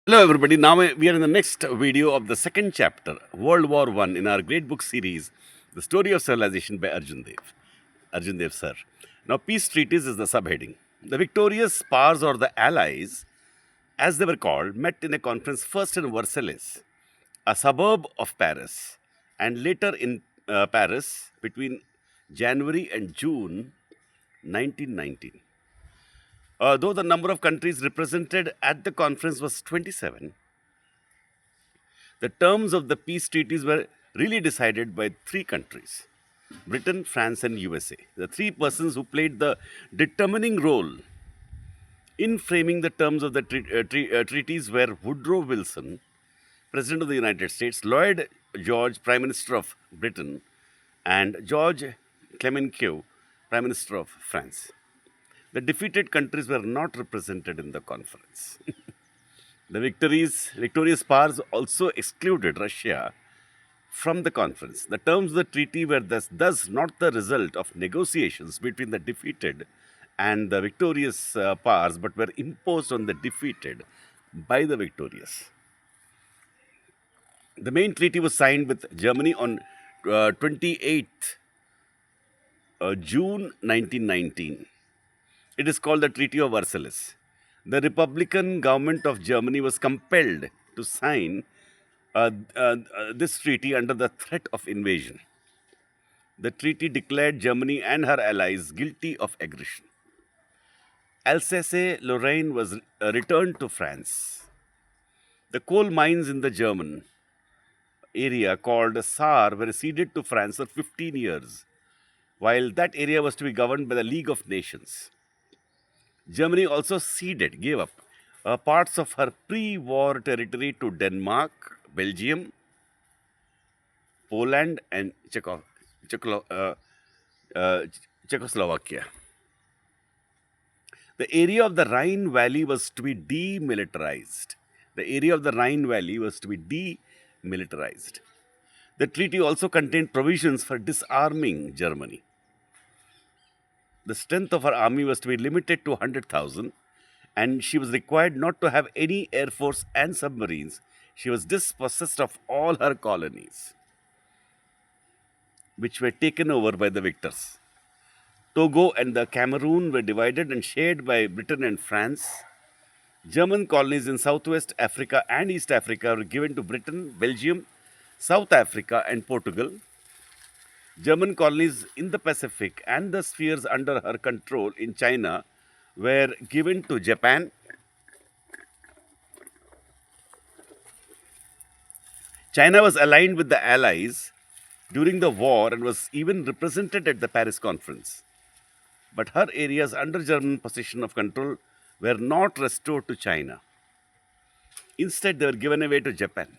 Hello, everybody. Now we are in the next video of the second chapter, World War One, in our great book series, The Story of Civilization by Arjun Dev. Arjun Dev, sir. Now, peace treaties is the subheading. The victorious powers or the allies, as they were called, met in a conference first in Versailles, a suburb of Paris, and later in Paris between January and June 1919. Though the number of countries represented at the conference was 27, the terms of the peace treaties were really decided by three countries: Britain, France, and USA. The three persons who played the determining role in framing the terms of the treaties were Woodrow Wilson, President of the United States, Lloyd George, Prime Minister of Britain, and George Clemenceau, Prime Minister of France. The defeated countries were not represented in the conference. The victorious powers also excluded Russia from the conference. The terms of the treaty were thus not the result of negotiations between the defeated and the victorious powers, but were imposed on the defeated by the victorious. The main treaty was signed with Germany on 28th June 1919. It is called the Treaty of Versailles. The Republican government of Germany was compelled to sign this treaty under the threat of invasion. The treaty declared Germany and her allies guilty of aggression. Alsace-Lorraine was returned to France. The coal mines in the German area called Saar were ceded to France for 15 years, while that area was to be governed by the League of Nations. Germany also gave up parts of her pre-war territory to Denmark, Belgium, Poland, and Czechoslovakia. The area of the Rhine Valley was to be demilitarized. The treaty also contained provisions for disarming Germany. The strength of her army was to be limited to 100,000, and she was required not to have any air force and submarines. She was dispossessed of all her colonies, which were taken over by the victors. Togo and the Cameroon were divided and shared by Britain and France. German colonies in Southwest Africa and East Africa were given to Britain, Belgium, South Africa, and Portugal. German colonies in the Pacific and the spheres under her control in China were given to Japan. China was aligned with the Allies during the war and was even represented at the Paris conference. But her areas under German possession of control were not restored to China. Instead, they were given away to Japan.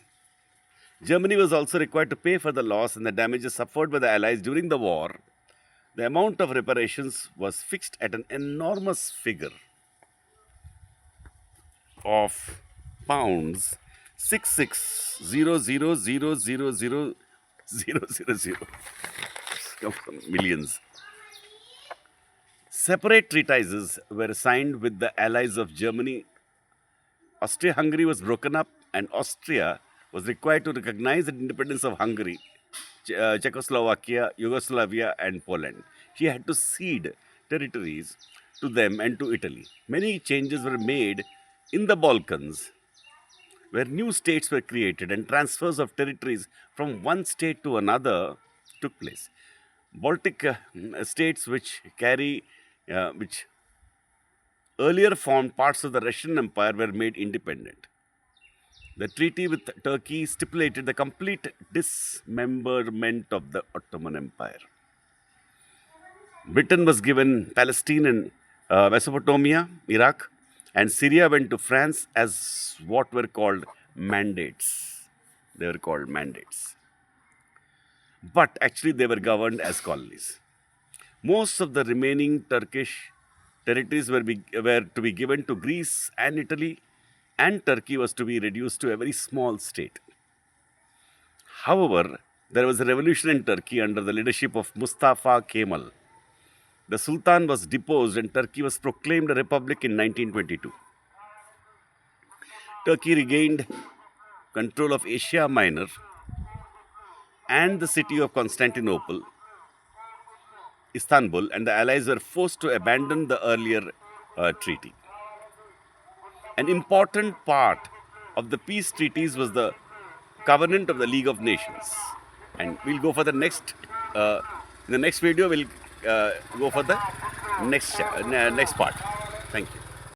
Germany was also required to pay for the loss and the damages suffered by the Allies during the war. The amount of reparations was fixed at an enormous figure of pounds 66,000,000,000. Come on, millions. Separate treaties were signed with the allies of Germany. Austria-Hungary was broken up, and Austria was required to recognize the independence of Hungary, Czechoslovakia, Yugoslavia, and Poland. She had to cede territories to them and to Italy. Many changes were made in the Balkans, where new states were created and transfers of territories from one state to another took place. Baltic states, which earlier formed parts of the Russian Empire, were made independent. The treaty with Turkey stipulated the complete dismemberment of the Ottoman Empire. Britain was given Palestine and Mesopotamia, Iraq, and Syria went to France as what were called mandates. They were called mandates. But actually, they were governed as colonies. Most of the remaining Turkish territories were to be given to Greece and Italy, and Turkey was to be reduced to a very small state. However, there was a revolution in Turkey under the leadership of Mustafa Kemal. The Sultan was deposed and Turkey was proclaimed a republic in 1922. Turkey regained control of Asia Minor and the city of Constantinople, Istanbul, and the Allies were forced to abandon the earlier treaty. An important part of the peace treaties was the covenant of the League of Nations. And we'll go for the next, in the next video, we'll go for the next part. Thank you.